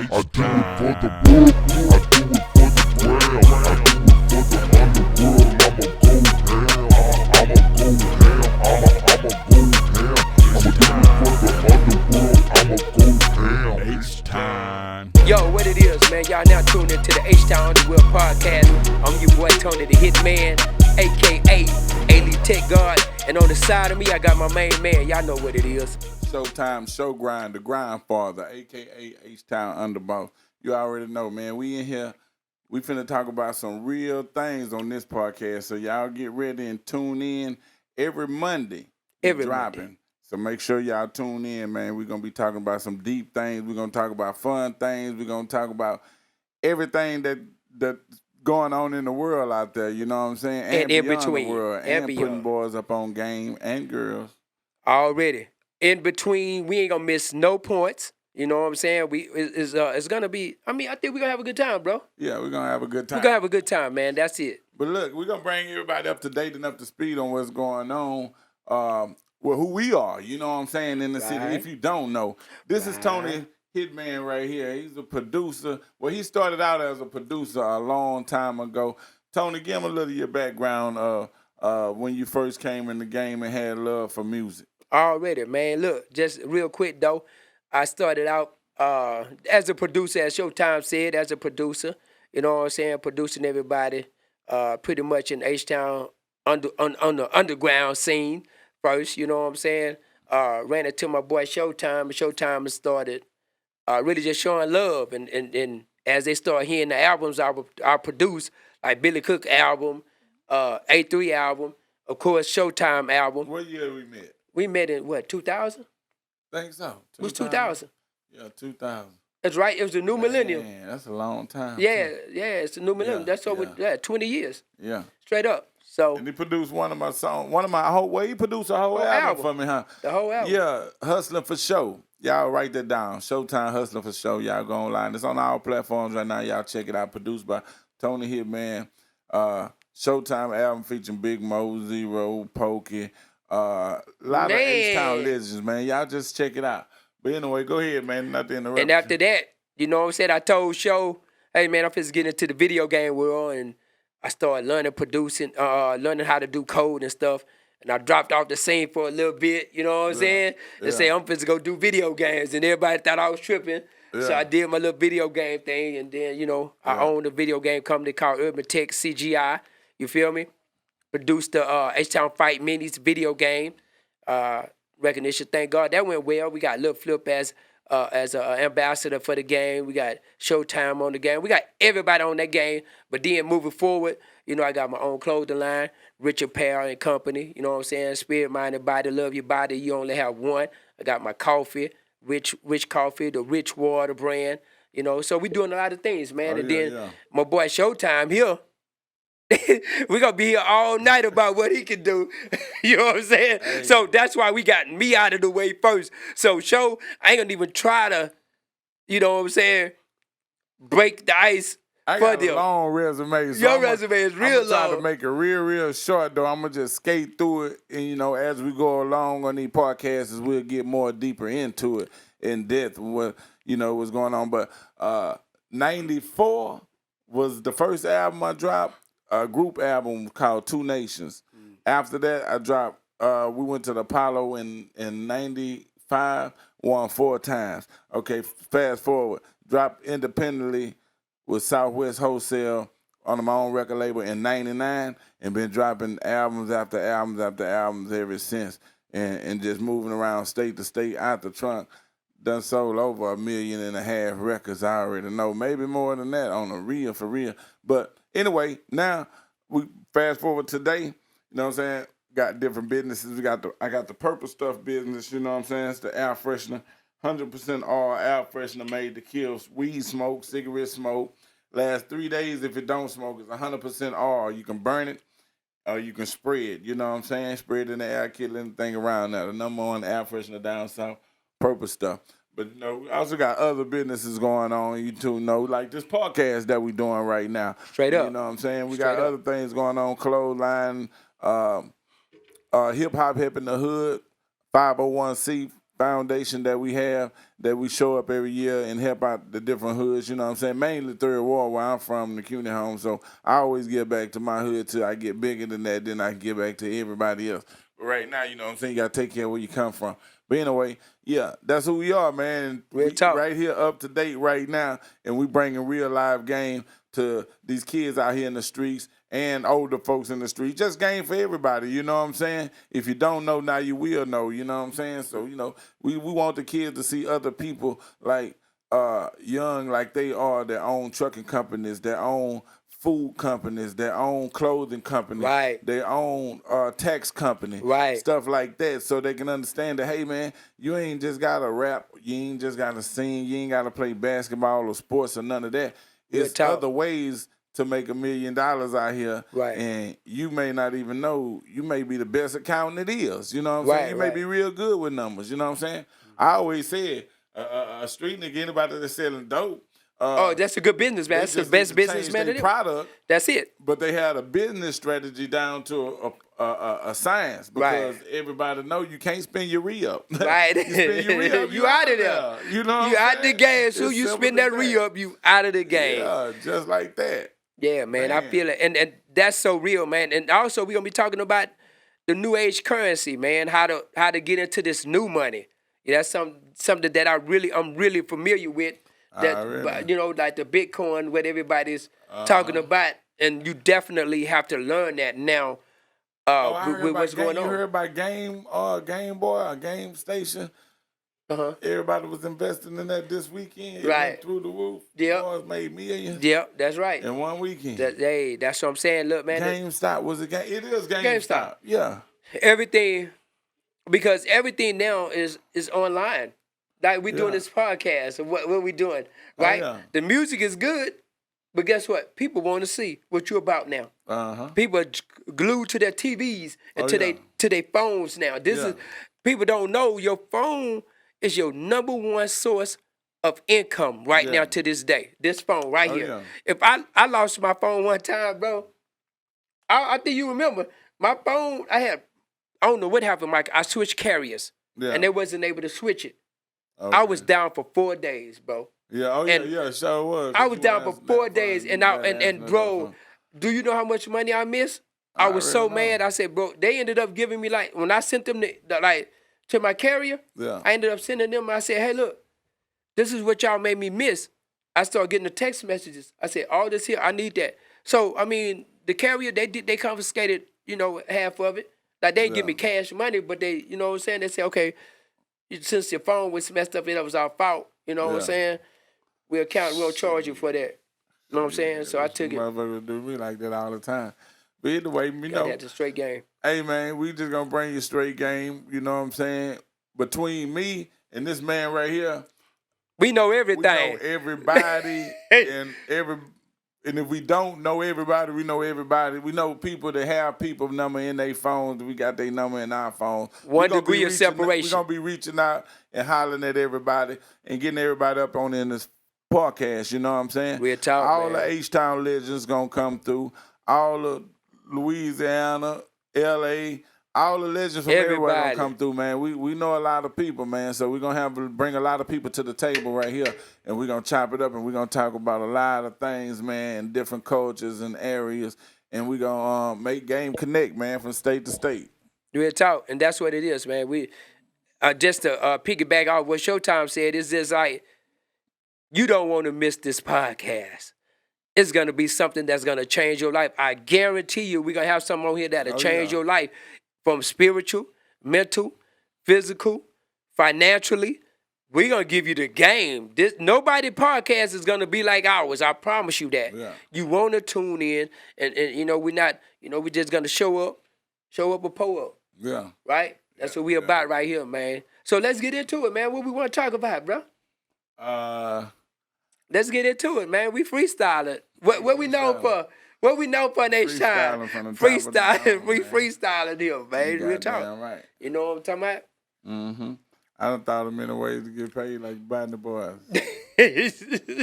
I do it for the book, I do it for the gram, I do it for the underworld. I'ma go ham, I'ma do it for the underworld. I'ma go ham. HTown. Yo, what it is, man? Y'all now tuned into the HTown Underworld podcast. I'm your boy Tony the Hitman, aka Elite Tech God, and on the side of me I got my main man. Y'all know what it is. Showtime, show grind, the grind father, aka HTown Underworld. You already know, man. We in here. We finna talk about some real things on this podcast. So y'all get ready and tune in every Monday. Every dropping. Monday. So make sure y'all tune in, man. We're gonna be talking about some deep things. We're gonna talk about fun things. We're gonna talk about everything that's going on in the world out there. You know what I'm saying? And in beyond between. the world. And putting beyond. boys up on game and girls. Already. In between, we ain't gonna miss no points. You know what I'm saying? It's gonna be. I think we're gonna have a good time, bro. Yeah, we're gonna have a good time. We're gonna have a good time, man. That's it. But look, we're gonna bring everybody up to date and up to speed on what's going on. Who we are, you know what I'm saying, in the city. If you don't know, this is Tony Hitman right here. He's a producer. Well, he started out as a producer a long time ago. Tony, give him a little of your background when you first came in the game and had love for music. Already, man. Look, just real quick though, I started out as a producer, as Showtime said, as a producer. You know what I'm saying, producing everybody pretty much in H-Town on the underground scene first. You know what I'm saying. Ran it to my boy Showtime, and Showtime started really just showing love, and as they start hearing the albums I produced, like Billy Cook album, A3 album, of course Showtime album. What year we met? We met in what, 2000? Think so. It was 2000. Yeah, 2000. That's right. It was the new millennium. Man, that's a long time. Yeah, it's the new millennium. Yeah, That's over 20 years. Yeah. Straight up. So And he produced one of my songs, he produced a whole album for me, huh? the whole album. Yeah, Hustling for Show. Y'all write that down. Showtime Hustling for Show. Y'all go online. It's on all platforms right now. Y'all check it out. Produced by Tony Hitman. Showtime album featuring Big Mo, Zero, Pokey. A lot of H-Town legends, man. Y'all just check it out. But anyway, go ahead, man. Not to interrupt. And after that, you know what I'm saying, I told Show, hey man, I'm just getting into the video game world, and I started learning producing, learning how to do code and stuff. And I dropped off the scene for a little bit, you know what I'm saying? And say, I'm finna go do video games. And everybody thought I was tripping. Yeah. So I did my little video game thing. And then, I owned a video game company called Urban Tech CGI. You feel me? Produced the H-Town Fight Minis video game. Recognition, thank God. That went well. We got Lil Flip as an ambassador for the game. We got Showtime on the game. We got everybody on that game. But then moving forward, I got my own clothing line, Rich Apparel and Company. You know what I'm saying? Spirit, mind, and body. Love your body. You only have one. I got my coffee, Rich Coffee, the Rich Water brand. So we doing a lot of things, man. My boy Showtime here. We're going to be here all night about what he can do. You know what I'm saying? Hey. So that's why we got me out of the way first. So Show, I ain't going to even try to, you know what I'm saying, break the ice. I got a long resume. So your resume is real long. I'm trying to make it real short, though. I'm going to just skate through it. And, as we go along on these podcasts, we'll get more deeper into it in depth, what, what's going on. But 94 was the first album I dropped. A group album called Two Nations. After that, I dropped, we went to the Apollo in 95, won 4 times. Okay, fast forward. Dropped independently with Southwest Wholesale on my own record label in 99 and been dropping albums after albums after albums ever since and just moving around state to state out the trunk. Done sold over 1.5 million records, I already know. Maybe more than that on a real, for real. But anyway, now we fast forward today, you know what I'm saying? Got different businesses. I got the Purple Stuff business, you know what I'm saying? It's the air freshener, 100% all air freshener made to kill weed smoke, cigarette smoke. Last 3 days, if it don't smoke, it's 100% all. You can burn it or you can spray it, you know what I'm saying? Spray it in the air, kill anything around there. The number one air freshener down south. Purple Stuff. But we also got other businesses going on. You two know, like this podcast that we're doing right now. Straight up. You know what I'm saying? We Straight got up. other things going on. Clothesline, hip hop in the hood, 501c foundation that we have, that we show up every year and help out the different hoods, you know what I'm saying? Mainly Third Ward, where I'm from, the community home. So I always give back to my hood till I get bigger than that, then I can give back to everybody else. But right now, you know what I'm saying, you got to take care of where you come from. But anyway, yeah, that's who we are, man. Real talk. Right here, up to date right now, and we bringing real live game to these kids out here in the streets and older folks in the streets. Just game for everybody, you know what I'm saying? If you don't know, now you will know, you know what I'm saying? So, you know, we want the kids to see other people like young, like they are, their own trucking companies, their own food companies, their own clothing company, Right. their own tax company, Right. stuff like that, so they can understand that, hey, man, you ain't just got to rap, you ain't just got to sing, you ain't got to play basketball or sports or none of that. It's other ways to make $1 million out here, Right. and you may not even know. You may be the best accountant it is. You know what I'm saying? You may be real good with numbers. You know what I'm saying? I always said a street nigga, anybody that's selling dope. That's a good business, man. That's the best businessman to do. Product. That's it. But they had a business strategy down to a science, because everybody know you can't spend your re-up. Right. You spend your re-up, you out of there. You know, you out the game. So you spend that re-up, you out of the game. Yeah, just like that. Yeah, man, I feel it. And that's so real, man. And also we're gonna be talking about the new age currency, man, how to get into this new money. Yeah, that's something that I'm really familiar with. That you know, like the Bitcoin, what everybody's talking about, and you definitely have to learn that now. With what's going on. You heard about Game Boy, a game station? Everybody was investing in that this weekend. It went through the roof. Yeah. Boys made millions. Yep, that's right. In one weekend. That's what I'm saying. Look, man. GameStop was a game. It is GameStop. Yeah. Everything, because everything now is online. Like we doing this podcast and what we doing, right? The music is good, but guess what? People want to see what you're about now. People are glued to their TVs and to their phones now. This is people don't know your phone is your number one source of income right now to this day. This phone right here. If I lost my phone one time, bro, I think you remember my phone. I don't know what happened, Mike. I switched carriers, and they wasn't able to switch it. Okay. I was down for 4 days, bro. Yeah, sure was. I was down for 4 days, and bro, do you know how much money I missed? I was so mad. I said, bro, they ended up giving me, like, when I sent them to my carrier, I ended up sending them. I said, hey, look, this is what y'all made me miss. I started getting the text messages. I said, all this here, I need that. So I mean, the carrier, they confiscated, you know, half of it. Like, they didn't give me cash money, but they, you know what I'm saying? They said, okay, since your phone was messed up and it was our fault, you know what I'm saying? We'll charge you for that. You know what I'm saying? So I took it. Motherfuckers do me like that all the time. But anyway, you know. That's a straight game. Hey, man, we just going to bring you straight game, you know what I'm saying? Between me and this man right here. We know everything. We know everybody and if we don't know everybody, we know everybody. We know people that have people number in their phones. We got their number in our phones. 1 degree of separation. We're going to be reaching out and hollering at everybody and getting everybody up on in this podcast, you know what I'm saying? Real talk, all the HTown legends going to come through. All of Louisiana, L.A., all the legends from everywhere gonna come through, man. We know a lot of people, man. So we're gonna bring a lot of people to the table right here, and we're gonna chop it up, and we're gonna talk about a lot of things, man, in different cultures and areas, and we're gonna make game connect, man, from state to state. Real talk, and that's what it is, man. We just to piggyback off what Showtime said, is just like, you don't want to miss this podcast. It's going to be something that's going to change your life. I guarantee you we're going to have something on here that'll change your life. From spiritual, mental, physical, financially, we're going to give you the game. Nobody podcast is going to be like ours. I promise you that. Yeah. You want to tune in, and you know, we're not, you know, we're just going to show up or pull up. Yeah. Right? That's what we about right here, man. So let's get into it, man. What we want to talk about, bro? Let's get into it, man. We freestyling. What we know for? What we know for next time? Freestyling. We freestyling here, man. Real talk. Right. You know what I'm talking about? Mm-hmm. I done thought of many ways to get paid like Botany Boys.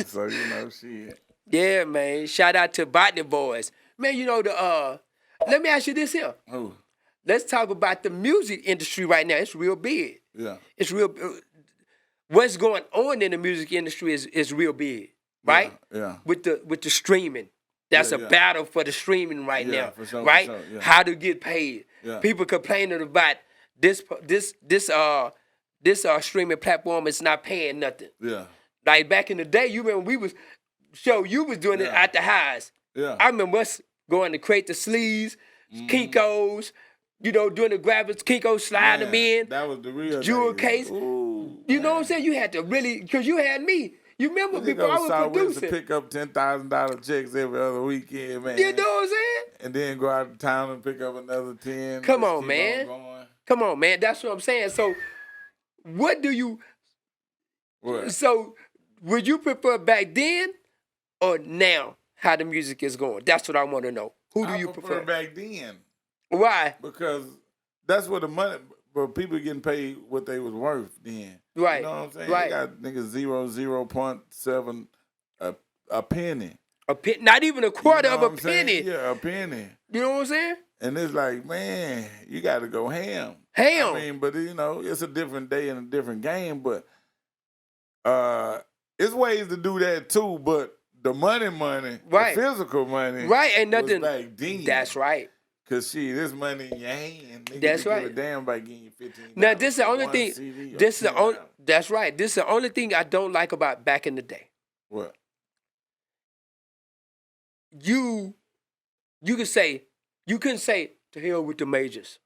So, you know, shit. Yeah, man. Shout out to Botany Boys. Man, you know, let me ask you this here. Ooh. Let's talk about the music industry right now. It's real big. Yeah. It's real. What's going on in the music industry is real big, right? Yeah. With the streaming, that's Yeah, a yeah. battle for the streaming right Yeah, now, for sure, right? for sure, yeah. How to get paid. Yeah. People complaining about this streaming platform is not paying nothing. Yeah. Like back in the day, you remember you was doing it Yeah. at the highs. Yeah. I remember us going to create the sleeves, Kinko's, doing the graphics, Kinko sliding them in. That was the real jewel days. case. Ooh, You know what I'm saying? You had to really, because you had me. You remember You before I go was Southwest to producing. pick up $10,000 checks every other weekend, man. You know what I'm saying? And then go out of town and pick up another 10. Come Just on, keep man. Going. Come on, man. That's what I'm saying. So, what do you? What? So, would you prefer back then or now? How the music is going? That's what I want to know. Who do you prefer? back then Why? because that's where the money. But people getting paid what they was worth then. Right. You know what I'm saying? Right. You got niggas 0.7 a penny. Not even a quarter You know of a what I'm saying? penny. Yeah, a penny. You know what I'm saying? And it's like, man, you got to go ham. Ham. I mean, but it's a different day and a different game. But it's ways to do that too. But the money, Right. the physical money, Right, ain't nothing. was back then. That's right. Cause this money in your hand, nigga, That's you right. give a damn about getting you $15. Now this is the only one thing. CD or This is the only. $10. That's right. This is the only thing I don't like about back in the day. What? You couldn't say to hell with the majors,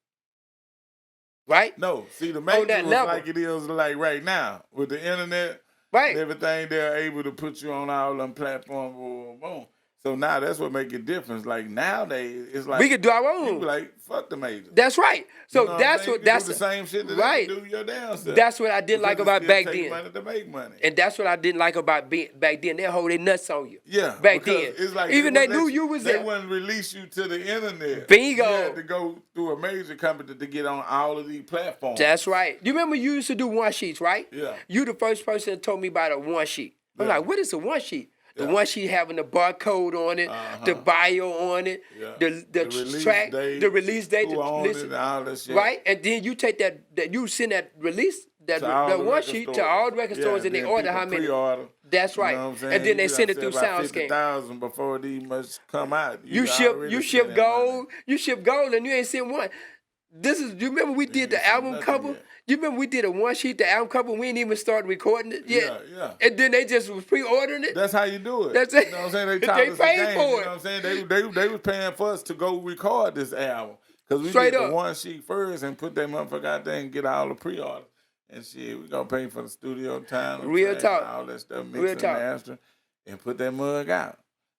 right? No, see the major that was level. like it is like right now with the internet, Right. and everything. They're able to put you on all them platforms. Boom, boom, boom. So now that's what make a difference. Like nowadays, it's like We could do our you own. be like fuck the major. That's right. So You know that's I'm saying? what You that's do the same shit that right. they do your damn self. That's what I didn't like Because it about still back take then. money to make money. And that's what I didn't like about back then. They hold their nuts on you. Yeah, Back because then. it's like Even they wouldn't knew let you was They there. wouldn't release you to the internet. Bingo. You had to go through a major company to get on all of these platforms. That's right. You remember you used to do one sheets, right? Yeah. You the first person that told me about a one sheet. I'm Yeah. like, what is a one sheet? The Yeah. one sheet having the barcode on it, the bio on it, Yeah. the release track, date, the release date, who the owned listen, it, and all that shit. right? And then you take that you send that release that To all that the one record sheet stores. to all the record Yeah, stores and they then order people how many. pre-order. That's right. You know what I'm saying? And then they You send it done through sell about SoundScan. 50,000 before these much come out. You already ship spending money. gold, you ship gold, and you ain't sent one. You remember we did ain't the sent album nothing cover? yet. You remember we did a one sheet, the album cover, we ain't even started recording it yet. Yeah. And then they just was pre-ordering it. That's how you do it. That's it. You know what I'm saying? They They taught us the paid game. for You know it. what I'm saying? They was paying for us to go record this album. Because we Straight did up. the one sheet first and put that motherfucker out there and get all the pre-orders. And shit, we gonna pay for the studio time. the Real track, talk. and all that stuff, Real mixing, talk. mastering, and put that mug out.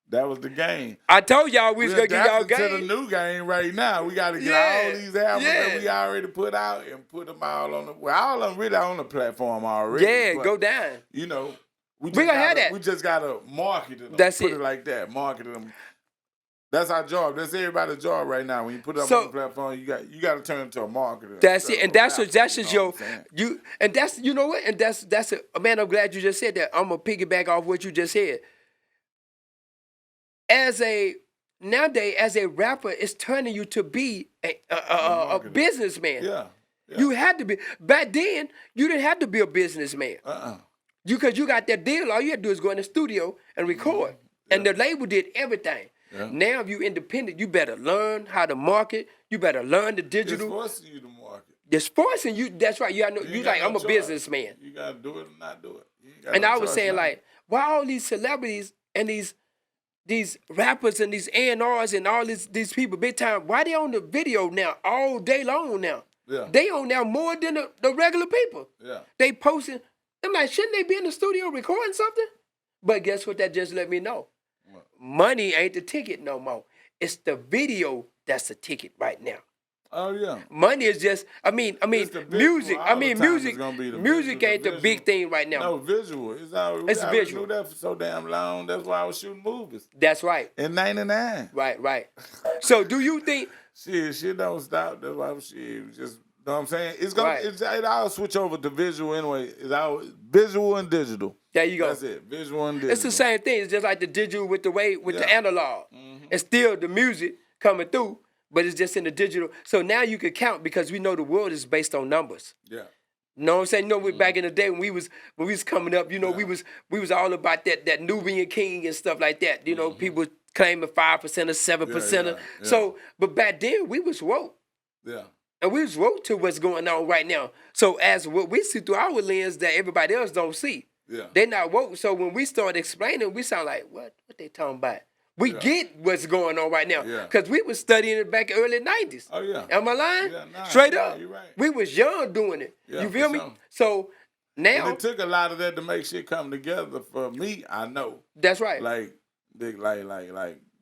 That was the game. I told y'all we was We're gonna give y'all adapting to game. the new game right now. We got to get Yeah, all these albums yeah. that we already put out and put them all on the. Well, all of them really on the platform already. Yeah, but, go down. You know, we gonna have gotta, that. We just gotta market them. That's put it. it like that. Market them. That's our job. That's everybody's job right now. When you put it up So- on the platform, you got to turn into a marketer. That's it, and that's what just your and that's you know what, and that's a man. I'm glad you just said that. I'm gonna piggyback off what you just said. Nowadays, as a rapper, it's turning you to be a marketer. businessman. Yeah. You had to be. Back then, you didn't have to be a businessman. Because you got that deal. All you had to do is go in the studio and record, and the label did everything. Yeah. Now, if you independent, you better learn how to market. You better learn the It's digital. forcing you to market. It's forcing you. That's right. You ain't got like no I'm a choice. businessman. You got to do it or not do it. You ain't got And no I was choice saying now. like, why all these celebrities and these rappers and these A&Rs and all these people big time? Why they on the video now all day long now? Yeah. They on now more than the regular people. Yeah. They posting. I'm like, shouldn't they be in the studio recording something? But guess what? That just let me know. What? Money ain't the ticket no more. It's the video that's the ticket right now. Oh yeah. Money is just, I mean, It's the visual. music. All I the mean, time music. it's gonna be the Music visual, ain't the the big visual. thing right now. No, visual. It's already, It's we already visual. knew that for so damn long. That's why I was shooting movies That's right. in '99. Right. So do you think? Shit don't stop. That's why shit was just. Know what I'm saying? It's gonna. Right. It all switch over to visual anyway. It's all visual and digital. There you go. That's it. Visual and digital. It's the same thing. It's just like the digital with the Yeah. analog. It's still the music coming through, but it's just in the digital. So now you can count because we know the world is based on numbers. Yeah. You know what I'm saying? You know, we back in the day when we was coming up, you know, we was all about that Nubian king and stuff like that. You know, people claiming 5% or 7%. Yeah. So, but back then we was woke. Yeah. And we was woke to what's going on right now. So as what we see through our lens that everybody else don't see. Yeah. They not woke. So when we start explaining, we sound like, what they talking about? We get what's going on right now. Because we was studying it back in early 90s. Oh, yeah. Am I lying? Yeah, nah, Straight up. You're right. We was young doing it. Yeah, you feel for me? sure. So now. And it took a lot of that to make shit come together for me, I know. That's right. Like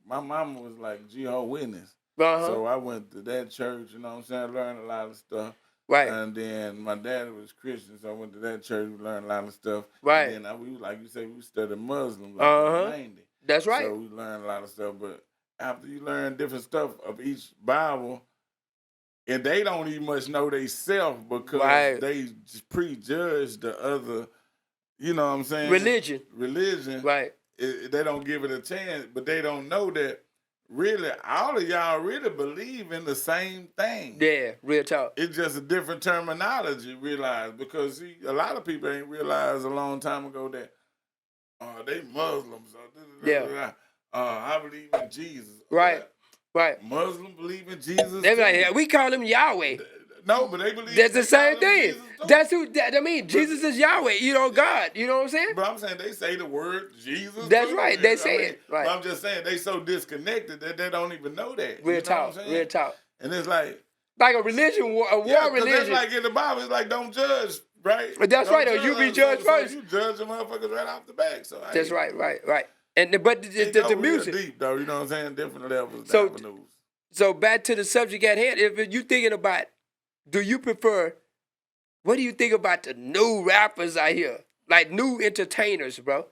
my mama was like Jehovah's Witness. Uh-huh. So I went to that church, you know what I'm saying? I learned a lot of stuff. Right. And then my dad was Christian, so I went to that church, we learned a lot of stuff. Right. And then we, like you said, we studied Muslim, like mainly. That's right. So we learned a lot of stuff. But after you learn different stuff of each Bible, and they don't even much know they self because they prejudge the other, you know what I'm saying? Religion. Right. They don't give it a chance, but they don't know that really all of y'all really believe in the same thing. Yeah, real talk. It's just a different terminology, realize, because see, a lot of people ain't realized a long time ago that they Muslims. I believe in Jesus. Right. Muslim believe in Jesus. They be like, we call him Yahweh. No, but they believe that's the same thing. That's who. I mean, but, Jesus is Yahweh. You know, God. You know what I'm saying? But I'm saying they say the word Jesus. That's too. right. They say it. Right. But I'm just saying they so disconnected that they don't even know that. Real talk. Real talk. And it's like a religion, a war religion. That's like in the Bible. It's like don't judge, right? That's don't right. Or you be judged first. So you judge the motherfuckers right off the back. So that's right. And but the music deep though. You know what I'm saying? Different levels. Avenues. So back to the subject at hand. If you thinking about, do you prefer? What do you think about the new rappers out here? Like new entertainers, bro.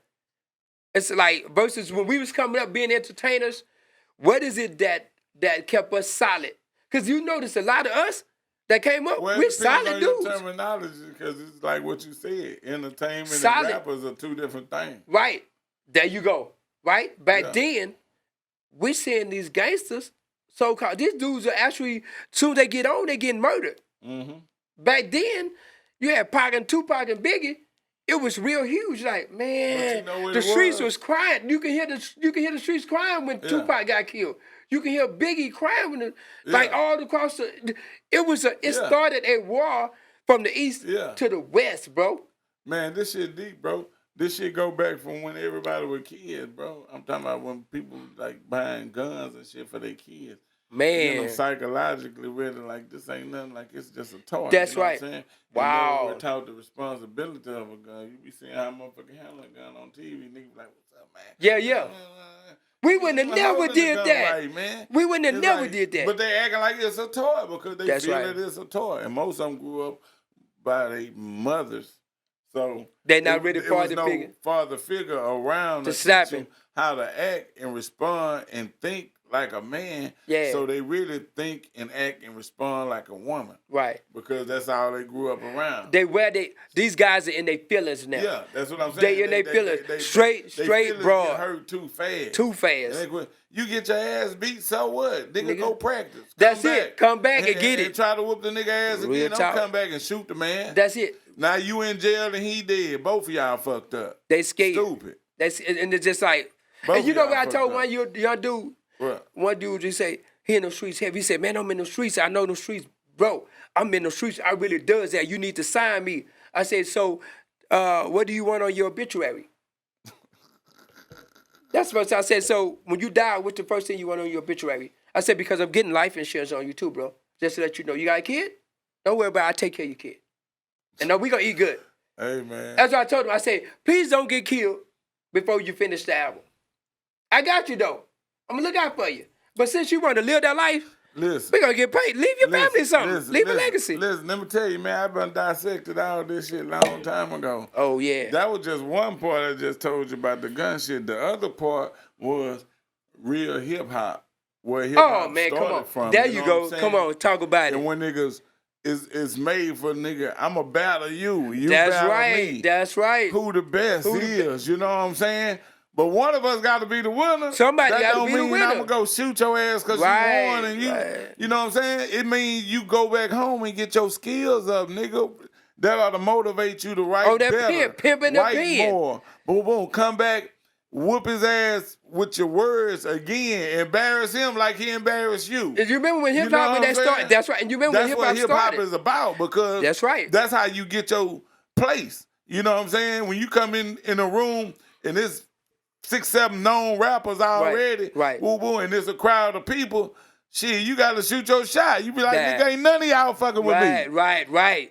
It's like versus when we was coming up being entertainers. What is it that kept us solid? Because you notice a lot of us that came up, we're solid dudes. Your terminology, because it's like what you said. Entertainment and rappers are two different things. Right. There you go. Right? Back then, we seeing these gangsters, so-called, these dudes are actually, as soon as they get on, they getting murdered. Mm-hmm. Back then, you had Pac and Tupac and Biggie. It was real huge. Like, man, the streets was crying. You can hear the streets crying when Tupac got killed. You can hear Biggie crying when like all across the. It started a war from the east to the west, bro. Man, this shit deep, bro. This shit go back from when everybody was kids, bro. I'm talking about when people like buying guns and shit for their kids. Man, you know, psychologically, really, like this ain't nothing. Like it's just a toy. That's you know right. What I'm saying? Wow. And we're taught the responsibility of a gun. You be seeing how motherfucking handle a gun on TV. Niggas like, what's up, man? Yeah. We wouldn't have never did that. Right, man. We wouldn't have never did that. But they acting like it's a toy because they feel right. that it's a toy. And most of them grew up by their mothers. So they not really father figure around to slap him how to act and respond and think like a man. Yeah. So they really think and act and respond like a woman. Right. Because that's how they grew up around. These guys are in their feelings now. Yeah, that's what I'm saying. They in their feelings. Straight broad. Get hurt too fast. Too fast. You get your ass beat, so what? Nigga, go practice. That's it. Come back and get it. And try to whoop the nigga ass again. Don't come back and shoot the man. That's it. Now you in jail and he dead. Both of y'all fucked up. They scared. Stupid. And it's just like, and you know what I told one young dude? What? One dude just say, he in the streets heavy. He said, man, I'm in the streets. I know the streets. Bro, I'm in the streets. I really does that. You need to sign me. I said, so what do you want on your obituary? That's what I said. So when you die, what's the first thing you want on your obituary? I said, because I'm getting life insurance on you too, bro. Just to let you know. You got a kid? Don't worry about it. I'll take care of your kid. And no, we going to eat good. Hey, man. That's what I told him. I said, please don't get killed before you finish the album. I got you, though. I'm going to look out for you. But since you want to live that life, we're going to get paid. Leave your family something. Leave a legacy. Listen, let me tell you, man, I've been dissected all this shit a long time ago. Oh, yeah. That was just one part I just told you about the gun shit. The other part was real hip-hop, where hip-hop started from. There you go. Come on, talk about it. And when niggas... It's made for nigga, I'ma battle you. You That's battle right. me. That's right. Who the best is, you know what I'm saying? But one of us got to be the winner. Somebody got to be the winner. I'm going to go shoot your ass because you won. And you know what I'm saying? It means you go back home and get your skills up, nigga. That ought to motivate you to write Oh, that better. pimping the write pen. more. Boom, boom. Come back, whoop his ass with your words again. Embarrass him like he embarrassed you. And you remember when You hip know hop what when I'm that started? saying? That's right. And you remember when That's hip what hop hip hop started? is about, because That's right. That's how you get your place. You know what I'm saying? When you come in a room and there's 6, 7 known rappers already, right. Woo woo, and there's a crowd of people. Shit, you gotta shoot your shot. You be like, That- nigga, ain't none of y'all fucking with me. Right.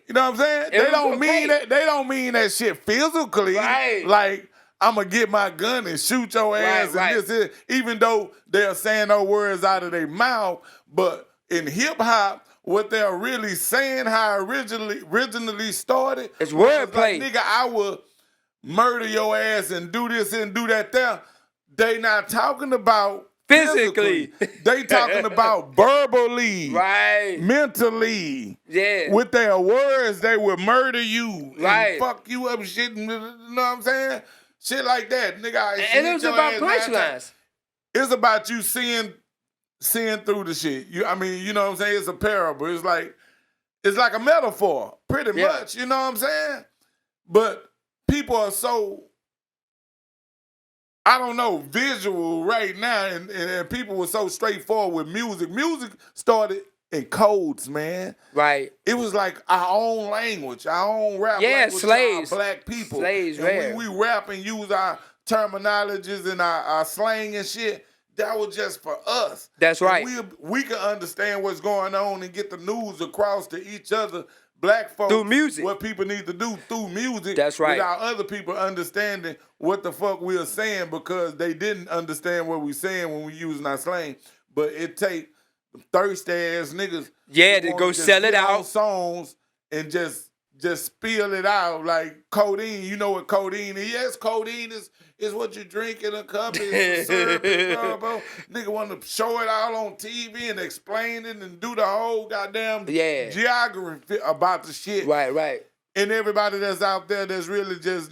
You know what I'm saying? It They was don't okay. mean that. They don't mean that shit physically. Right. Like, I'm gonna get my gun and shoot your ass Right. and this. Even though they're saying those words out of their mouth, but in hip hop, what they're really saying, how it originally started, It's was wordplay. Like, nigga, I will murder your ass and do this and do that there. They not talking about Physically. They talking about verbally, Right. mentally. Yeah. With their words, they will murder you Right. and fuck you up, shit. You know what I'm saying? Shit like that, nigga. And it was about punchlines. It's about you seeing through the shit. I mean, you know what I'm saying? It's a parable. It's like a metaphor, pretty much. You know what I'm saying? But people are so, I don't know, visual right now, and people were so straightforward with music. Music started in codes, man. Right. It was like our own language, our own rap language. slaves. To our black people. Slaves, and rare. when we rap and use our terminologies and our slang and shit, that was just for us. That's right. And we can understand what's going on and get the news across to each other, black folks, Through music. what people need to do through music. That's right. Without other people understanding what the fuck we are saying, because they didn't understand what we saying when we using our slang. But it take thirsty ass niggas. Yeah, who to wanna go just sell it get on out. songs and just spill it out like codeine. You know what codeine is? Yes, codeine is what you drink in a cup. It's syrup, bro. Nigga want to show it all on TV and explain it and do the whole goddamn geography about the shit. Right. And everybody that's out there that's really just,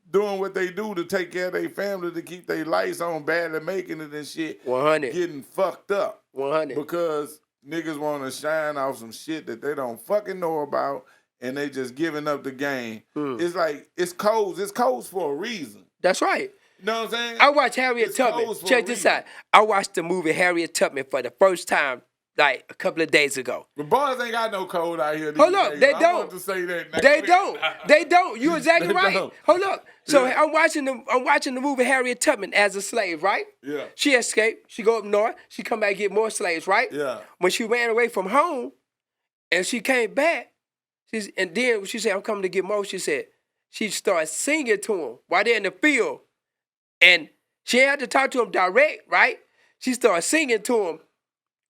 doing what they do to take care of their family, to keep their lights on, badly making it and shit. 100. Getting fucked up. 100. Because niggas want to shine off some shit that they don't fucking know about, and they just giving up the game. It's like, it's codes. It's codes for a reason. That's right. You know what I'm saying? I watched Harriet Tubman. Check this out. I watched the movie Harriet Tubman for the first time, like a couple of days ago. The boys ain't got no code out here. Hold up, they I don't. want to say that. They don't. They don't. You exactly right. don't. Hold up. So Yeah. I'm watching the movie Harriet Tubman as a slave, right? Yeah. She escaped. She go up north. She come back and get more slaves, right? Yeah. When she ran away from home, and she came back, and then she said, "I'm coming to get more." She said she started singing to him while they're in the field, and she had to talk to him direct, right? She started singing to him,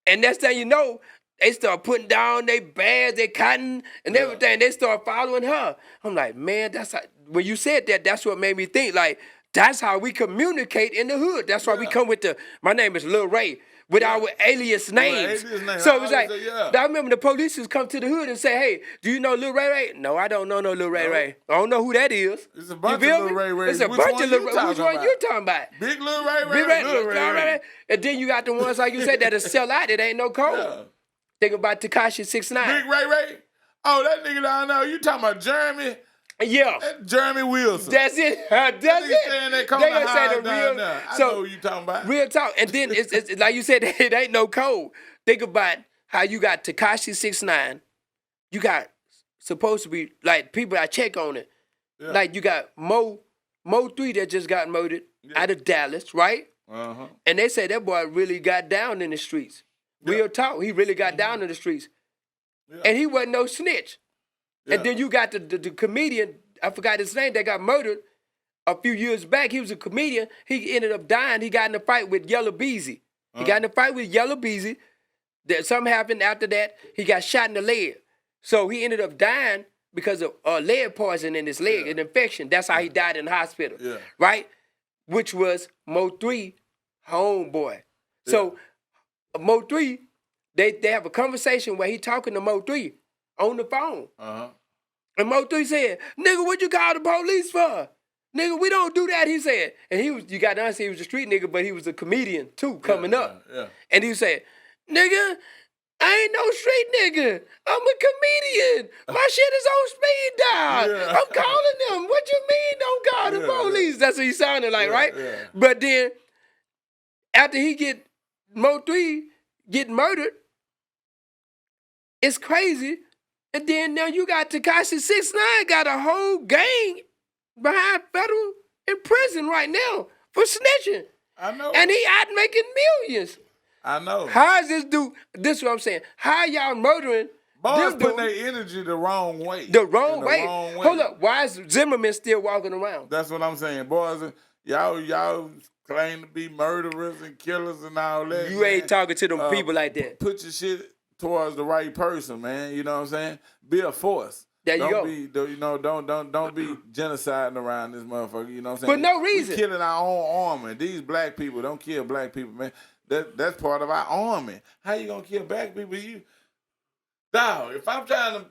and next thing you know, they start putting down their bags, their cotton, and everything. They start following her. I'm like, man, that's how, when you said that, that's what made me think. Like, that's how we communicate in the hood. That's why we come with my name is Lil Ray, with our alias names. So it's like, I remember the police would come to the hood and say, hey, do you know Lil Ray Ray? No, I don't know no Lil Ray Ray. I don't know who that is. It's a bunch You feel of Lil me? Ray Rays. It's a Which bunch one of Lil you Ray. talking Which one about? you talking about? Big Lil Ray Ray. Big Ray, Lil Ray Ray. And then you got the ones, like you said, that'll sell out. It ain't no code. Yeah. Think about Tekashi 6ix9ine. Big Ray Ray. Oh, that nigga down there. You talking about Jeremy? Yeah. Jeremy Wilson. That's it. That's That nigga it. saying that They corner gonna say high the down real. there. I So know what you talking about. real talk. And then it's like you said, it ain't no code. Think about how you got Tekashi 6ix9ine. You got supposed to be like people I check on it. Yeah. Like you got Mo 3 that just got murdered out of Dallas, right? Uh-huh. And they say that boy really got down in the streets. Real talk. He really got down in the streets. Yeah. And he wasn't no snitch. Yeah. And then you got the comedian, I forgot his name, that got murdered a few years back. He was a comedian. He ended up dying. He got in a fight with Yellow Beezy. He got in a fight with Yellow Beezy. Something happened after that. He got shot in the leg. So he ended up dying because of lead poison in his leg, an infection. That's how he died in the hospital. Yeah. Right? Which was Mo 3 homeboy. So Mo 3, they have a conversation where he talking to Mo 3 on the phone. Uh-huh. And Mo 3 said, nigga, what you call the police for? Nigga, we don't do that, he said. And you got to understand, he was a street nigga, but he was a comedian too, coming up. Yeah. And he said, nigga, I ain't no street nigga. I'm a comedian. My shit is on speed dial. Yeah. I'm calling them. What you mean don't call the police? Yeah. That's what he sounded like, right? Yeah. But then after he get Mo3 get murdered, it's crazy. And then now you got Tekashi 6ix9ine got a whole gang behind federal in prison right now for snitching. I know. And he out making millions. I know. How is this dude? This is what I'm saying. How y'all murdering Boys them putting dudes their energy the wrong way. the wrong In way? wrong way. Hold up. Why is Zimmerman still walking around? That's what I'm saying. Boys, y'all claim to be murderers and killers and all that. You ain't man. talking to them people like that. Put your shit towards the right person, man. You know what I'm saying? Be a force. There you go. Don't be genociding around this motherfucker. You know what I'm saying? For no reason. We killing our own army. These black people don't kill black people, man. That's part of our army. How you gonna kill black people? Dog, if I'm trying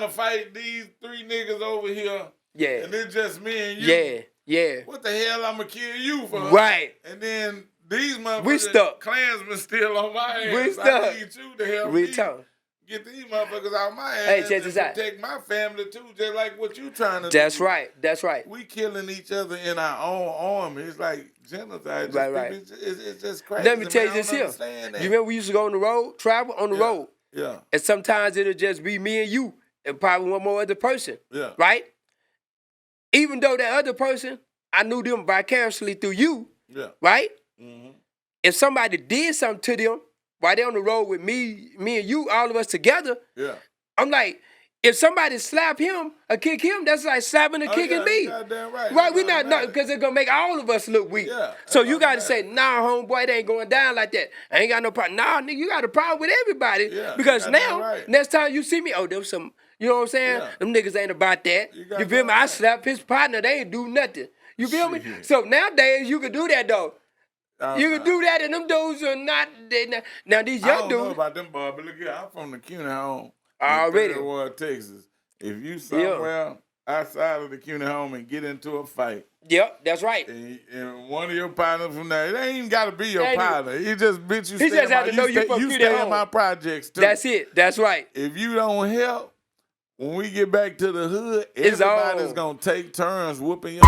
to fight these 3 niggas over here, Yeah. and it's just me and you, Yeah. what the hell I'm gonna kill you for? Right. And then these motherfuckers, We stuck. Klansmen still on my ass. We stuck. I need you to help We me talk. get these motherfuckers out my ass Hey, check and this out. protect my family too, just like what you trying to do. That's right. That's right. We killing each other in our own army. It's like genocide. Right. It's just crazy. Let me tell you man. I this don't here. understand that. You remember we used to go on the road, travel on the road, Yeah. and sometimes it'll just be me and you and probably one more other person. Yeah. Right? Even though that other person, I knew them vicariously through you. Yeah. Right? Mm-hmm. If somebody did something to them while they on the road with me and you, all of us together, Yeah. I'm like, if somebody slap him or kick him, that's like slapping or kicking me. Goddamn right. Right, we not because they're gonna make all of us look weak. Yeah, So that's you gotta right. say, nah, homeboy, it ain't going down like that. I ain't got no problem. Nah, nigga, you got a problem with everybody. Yeah, because you now, goddamn right. next time you see me, oh, there was some, you know what I'm saying? Yeah. Them niggas ain't about that. You You goddamn feel me? I right. slapped his partner, they ain't do nothing. You feel me? Shit. So nowadays you can do that though. You can do that, and them dudes are not. Now these I young don't know dudes about them, boys, but look here, I'm from the CUNY home. Already. In World, Texas. If you somewhere outside of the CUNY home and get into a fight, Yep, that's right. and one of your partners from there, it ain't even got to be your Ain't partner. He just bitch you. He stay just in have my- to know you from you CUNY stay home. in my projects too. That's it. That's right. If you don't help, when we get back to the hood, It's everybody's on. gonna take turns whooping your.